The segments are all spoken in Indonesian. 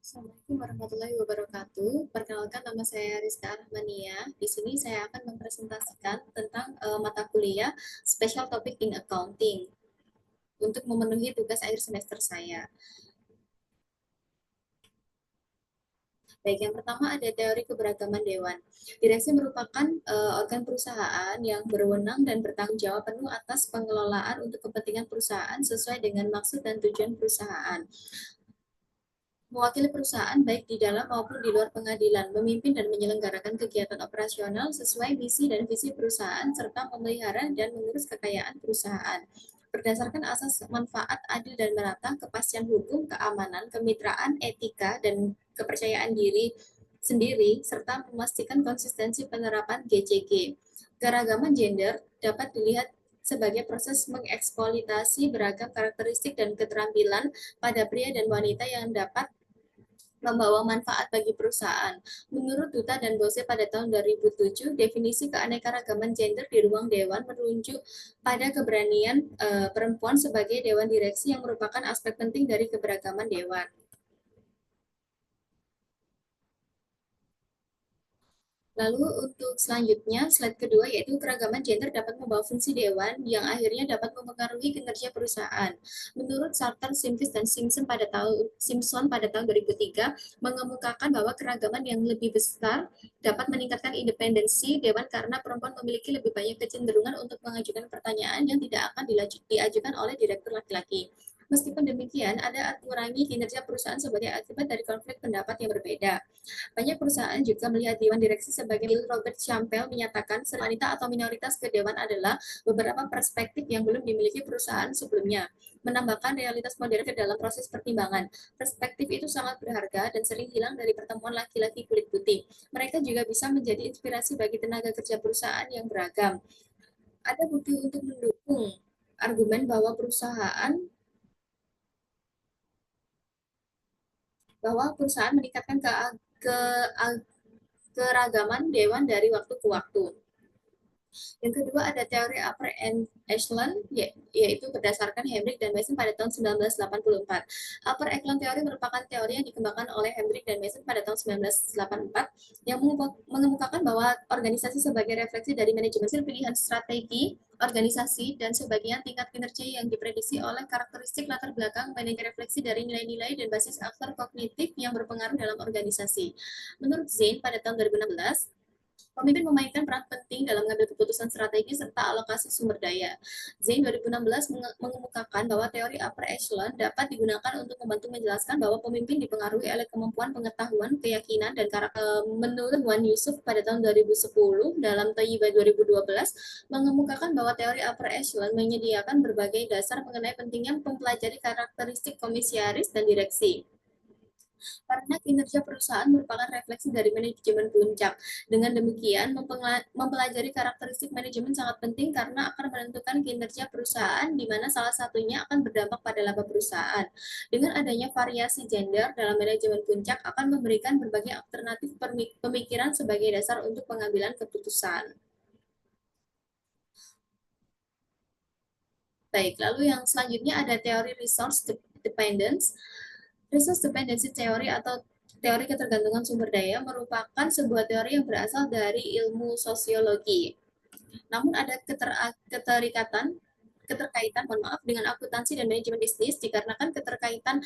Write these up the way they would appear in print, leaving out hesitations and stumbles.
Assalamualaikum warahmatullahi wabarakatuh. Perkenalkan, nama saya Rizka Rahmania. Di sini saya akan mempresentasikan tentang mata kuliah Special Topic in Accounting untuk memenuhi tugas akhir semester saya. Baik, yang pertama ada teori keberagaman dewan. Direksi merupakan organ perusahaan yang berwenang dan bertanggung jawab penuh atas pengelolaan untuk kepentingan perusahaan sesuai dengan maksud dan tujuan perusahaan. Mewakili perusahaan baik di dalam maupun di luar pengadilan, memimpin dan menyelenggarakan kegiatan operasional sesuai misi dan visi perusahaan, serta memelihara dan mengurus kekayaan perusahaan. Berdasarkan asas manfaat adil dan merata, kepastian hukum, keamanan, kemitraan, etika, dan kepercayaan diri sendiri, serta memastikan konsistensi penerapan GCG. Keragaman gender dapat dilihat sebagai proses mengeksploitasi beragam karakteristik dan keterampilan pada pria dan wanita yang dapat membawa manfaat bagi perusahaan. Menurut Duta dan Bose pada tahun 2007, definisi keanekaragaman gender di ruang dewan merujuk pada keberanian perempuan sebagai dewan direksi yang merupakan aspek penting dari keberagaman dewan. Lalu untuk selanjutnya, slide kedua yaitu keragaman gender dapat membawa fungsi dewan yang akhirnya dapat mempengaruhi kinerja perusahaan. Menurut Salter, Simkins, dan Simpson pada tahun 2003 mengemukakan bahwa keragaman yang lebih besar dapat meningkatkan independensi dewan karena perempuan memiliki lebih banyak kecenderungan untuk mengajukan pertanyaan yang tidak akan diajukan oleh direktur laki-laki. Meskipun demikian, ada kurangi kinerja perusahaan sebagai akibat dari konflik pendapat yang berbeda. Banyak perusahaan juga melihat dewan direksi sebagai Robert Champel menyatakan wanita atau minoritas ke dewan adalah beberapa perspektif yang belum dimiliki perusahaan sebelumnya. Menambahkan realitas modern ke dalam proses pertimbangan. Perspektif itu sangat berharga dan sering hilang dari pertemuan laki-laki kulit putih. Mereka juga bisa menjadi inspirasi bagi tenaga kerja perusahaan yang beragam. Ada bukti untuk mendukung argumen bahwa perusahaan meningkatkan ke, keragaman dewan dari waktu ke waktu. Yang kedua ada teori upper echelon, yaitu berdasarkan Hendrik dan Mason pada tahun 1984. Upper echelon teori merupakan teori yang dikembangkan oleh Hendrik dan Mason pada tahun 1984 yang mengemukakan bahwa organisasi sebagai refleksi dari manajemen pilihan strategi organisasi dan sebagian tingkat kinerja yang diprediksi oleh karakteristik latar belakang manajer refleksi dari nilai-nilai dan basis aktor kognitif yang berpengaruh dalam organisasi. Menurut Zane pada tahun 2016, pemimpin memainkan peran penting dalam mengambil keputusan strategi serta alokasi sumber daya. Zain 2016 mengemukakan bahwa teori upper echelon dapat digunakan untuk membantu menjelaskan bahwa pemimpin dipengaruhi oleh kemampuan pengetahuan, keyakinan, dan karakter. Menurut Wan Yusuf pada tahun 2010 dalam Tayyiba 2012 mengemukakan bahwa teori upper echelon menyediakan berbagai dasar mengenai pentingnya mempelajari karakteristik komisiaris dan direksi karena kinerja perusahaan merupakan refleksi dari manajemen puncak. Dengan demikian, mempelajari karakteristik manajemen sangat penting karena akan menentukan kinerja perusahaan, di mana salah satunya akan berdampak pada laba perusahaan. Dengan adanya variasi gender dalam manajemen puncak akan memberikan berbagai alternatif pemikiran sebagai dasar untuk pengambilan keputusan. Baik, lalu yang selanjutnya ada teori resource dependence. Resource dependency theory atau teori ketergantungan sumber daya merupakan sebuah teori yang berasal dari ilmu sosiologi. Namun ada keterkaitan dengan akuntansi dan manajemen bisnis dikarenakan keterkaitan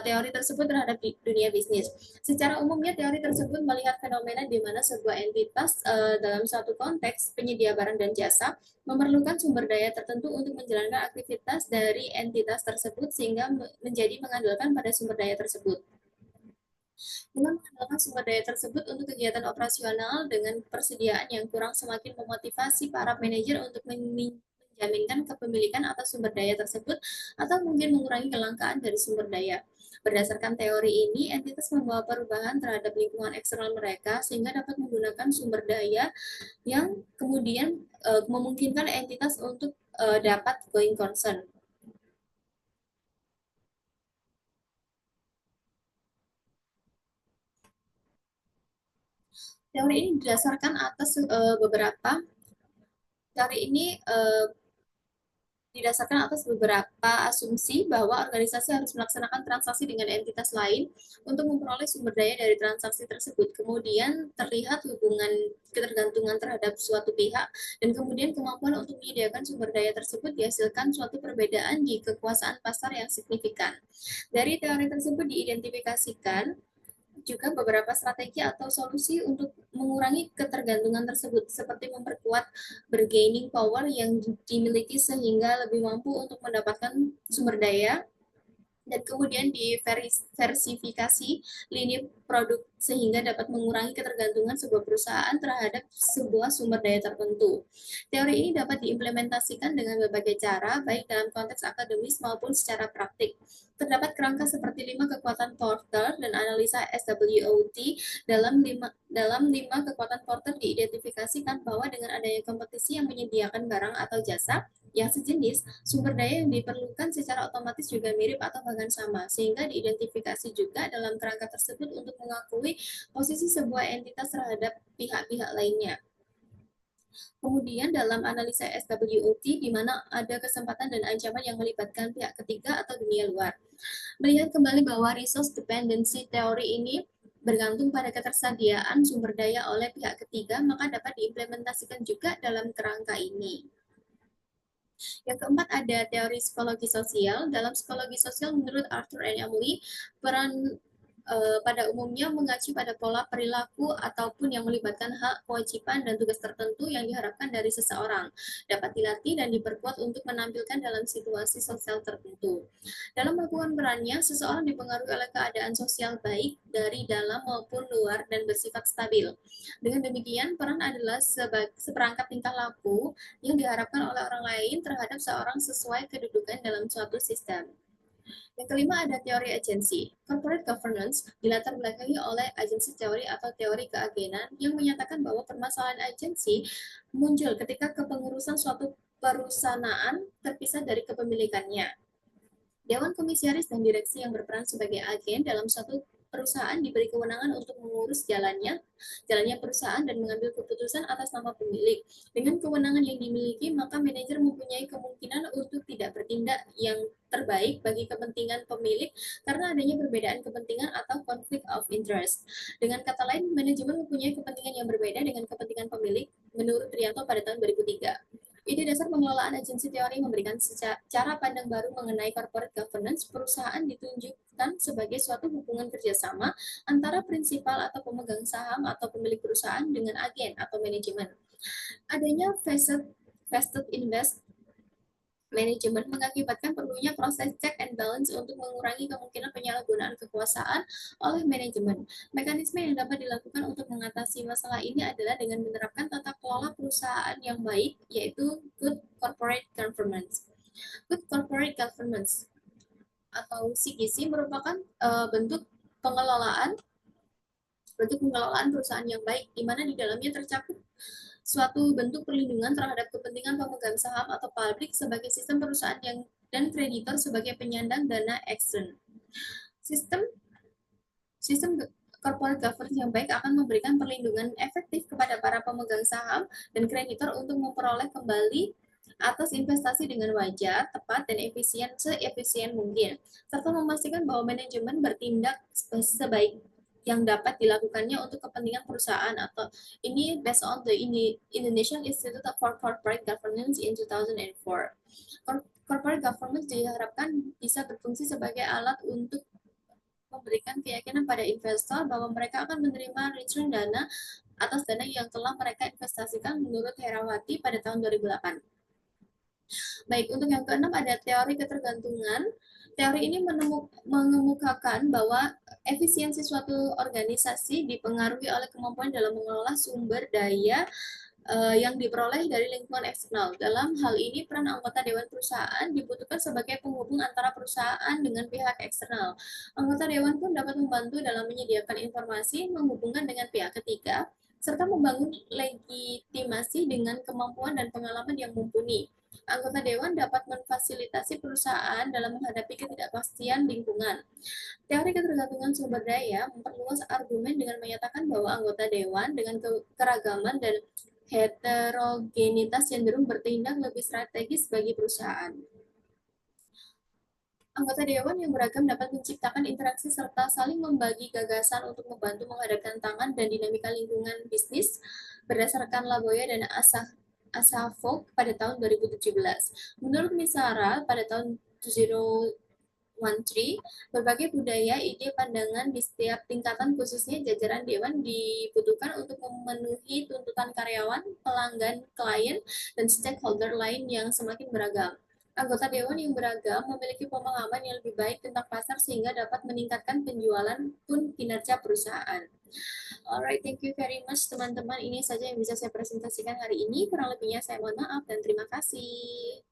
teori tersebut terhadap dunia bisnis. Secara umumnya teori tersebut melihat fenomena di mana sebuah entitas dalam suatu konteks penyedia barang dan jasa memerlukan sumber daya tertentu untuk menjalankan aktivitas dari entitas tersebut sehingga menjadi mengandalkan pada sumber daya tersebut. Dengan mengandalkan sumber daya tersebut untuk kegiatan operasional dengan persediaan yang kurang semakin memotivasi para manajer untuk menjaminkan kepemilikan atas sumber daya tersebut atau mungkin mengurangi kelangkaan dari sumber daya. Berdasarkan teori ini, entitas membawa perubahan terhadap lingkungan eksternal mereka sehingga dapat menggunakan sumber daya yang kemudian memungkinkan entitas untuk dapat going concern. Teori ini didasarkan atas beberapa teori ini didasarkan atas beberapa asumsi bahwa organisasi harus melaksanakan transaksi dengan entitas lain untuk memperoleh sumber daya dari transaksi tersebut. Kemudian terlihat hubungan ketergantungan terhadap suatu pihak dan kemudian kemampuan untuk menyediakan sumber daya tersebut dihasilkan suatu perbedaan di kekuasaan pasar yang signifikan. Dari teori tersebut diidentifikasikan juga beberapa strategi atau solusi untuk mengurangi ketergantungan tersebut, seperti memperkuat bargaining power yang dimiliki sehingga lebih mampu untuk mendapatkan sumber daya dan kemudian diversifikasi lini produk sehingga dapat mengurangi ketergantungan sebuah perusahaan terhadap sebuah sumber daya tertentu. Teori ini dapat diimplementasikan dengan berbagai cara, baik dalam konteks akademis maupun secara praktik. Terdapat kerangka seperti 5 kekuatan Porter dan analisa SWOT. Dalam lima kekuatan Porter diidentifikasikan bahwa dengan adanya kompetisi yang menyediakan barang atau jasa yang sejenis, sumber daya yang diperlukan secara otomatis juga mirip atau bahkan sama, sehingga diidentifikasi juga dalam kerangka tersebut untuk mengakui posisi sebuah entitas terhadap pihak-pihak lainnya. Kemudian dalam analisa SWOT, di mana ada kesempatan dan ancaman yang melibatkan pihak ketiga atau dunia luar. Melihat kembali bahwa resource dependency teori ini bergantung pada ketersediaan sumber daya oleh pihak ketiga, maka dapat diimplementasikan juga dalam kerangka ini. Yang keempat ada teori psikologi sosial. Dalam psikologi sosial menurut Arthur and Emily, peran pada umumnya mengacu pada pola perilaku ataupun yang melibatkan hak, kewajiban, dan tugas tertentu yang diharapkan dari seseorang, dapat dilatih dan diperkuat untuk menampilkan dalam situasi sosial tertentu. Dalam melakukan perannya, seseorang dipengaruhi oleh keadaan sosial baik dari dalam maupun luar dan bersifat stabil. Dengan demikian, peran adalah seperangkat tingkah laku yang diharapkan oleh orang lain terhadap seorang sesuai kedudukan dalam suatu sistem. Yang kelima ada teori agensi. Corporate governance dilatar belakangi oleh agensi teori atau teori keagenan yang menyatakan bahwa permasalahan agensi muncul ketika kepengurusan suatu perusahaan terpisah dari kepemilikannya. Dewan komisaris dan direksi yang berperan sebagai agen dalam suatu perusahaan diberi kewenangan untuk mengurus jalannya perusahaan dan mengambil keputusan atas nama pemilik. Dengan kewenangan yang dimiliki, maka manajer mempunyai kemungkinan untuk tidak bertindak yang terbaik bagi kepentingan pemilik karena adanya perbedaan kepentingan atau conflict of interest. Dengan kata lain, manajemen mempunyai kepentingan yang berbeda dengan kepentingan pemilik menurut Trianto pada tahun 2003. Ide dasar pengelolaan agensi teori memberikan cara pandang baru mengenai corporate governance. Perusahaan ditunjukkan sebagai suatu hubungan kerjasama antara prinsipal atau pemegang saham atau pemilik perusahaan dengan agen atau manajemen. Adanya vested invest manajemen mengakibatkan perlunya proses check and balance untuk mengurangi kemungkinan penyalahgunaan kekuasaan oleh manajemen. Mekanisme yang dapat dilakukan untuk mengatasi masalah ini adalah dengan menerapkan tata kelola perusahaan yang baik, yaitu good corporate governance. Good corporate governance atau CGC merupakan bentuk pengelolaan perusahaan yang baik, di mana di dalamnya tercakup suatu bentuk perlindungan terhadap kepentingan pemegang saham atau publik sebagai sistem perusahaan dan kreditor sebagai penyandang dana ekstern. Sistem corporate governance yang baik akan memberikan perlindungan efektif kepada para pemegang saham dan kreditor untuk memperoleh kembali atas investasi dengan wajar, tepat, dan seefisien mungkin, serta memastikan bahwa manajemen bertindak sebaik yang dapat dilakukannya untuk kepentingan perusahaan atau ini based on the Indonesian Institute for Corporate Governance in 2004. Corporate governance diharapkan bisa berfungsi sebagai alat untuk memberikan keyakinan pada investor bahwa mereka akan menerima return dana atas dana yang telah mereka investasikan menurut Herawati pada tahun 2008. Baik, untuk yang keenam ada teori ketergantungan. Teori ini mengemukakan bahwa efisiensi suatu organisasi dipengaruhi oleh kemampuan dalam mengelola sumber daya yang diperoleh dari lingkungan eksternal. Dalam hal ini, peran anggota Dewan Perusahaan dibutuhkan sebagai penghubung antara perusahaan dengan pihak eksternal. Anggota Dewan pun dapat membantu dalam menyediakan informasi, menghubungkan dengan pihak ketiga, serta membangun legitimasi dengan kemampuan dan pengalaman yang mumpuni. Anggota Dewan dapat memfasilitasi perusahaan dalam menghadapi ketidakpastian lingkungan. Teori ketergantungan sumber daya memperluas argumen dengan menyatakan bahwa anggota Dewan dengan keragaman dan heterogenitas cenderung bertindak lebih strategis bagi perusahaan. Anggota dewan yang beragam dapat menciptakan interaksi serta saling membagi gagasan untuk membantu menghadapi tantangan dan dinamika lingkungan bisnis berdasarkan Laboya dan Asafog pada tahun 2017. Menurut Misara, pada tahun 2013, berbagai budaya, ide, pandangan di setiap tingkatan khususnya jajaran dewan dibutuhkan untuk memenuhi tuntutan karyawan, pelanggan, klien, dan stakeholder lain yang semakin beragam. Anggota dewan yang beragam memiliki pemahaman yang lebih baik tentang pasar sehingga dapat meningkatkan penjualan pun kinerja perusahaan. Alright, thank you very much teman-teman. Ini saja yang bisa saya presentasikan hari ini. Kurang lebihnya saya mohon maaf dan terima kasih.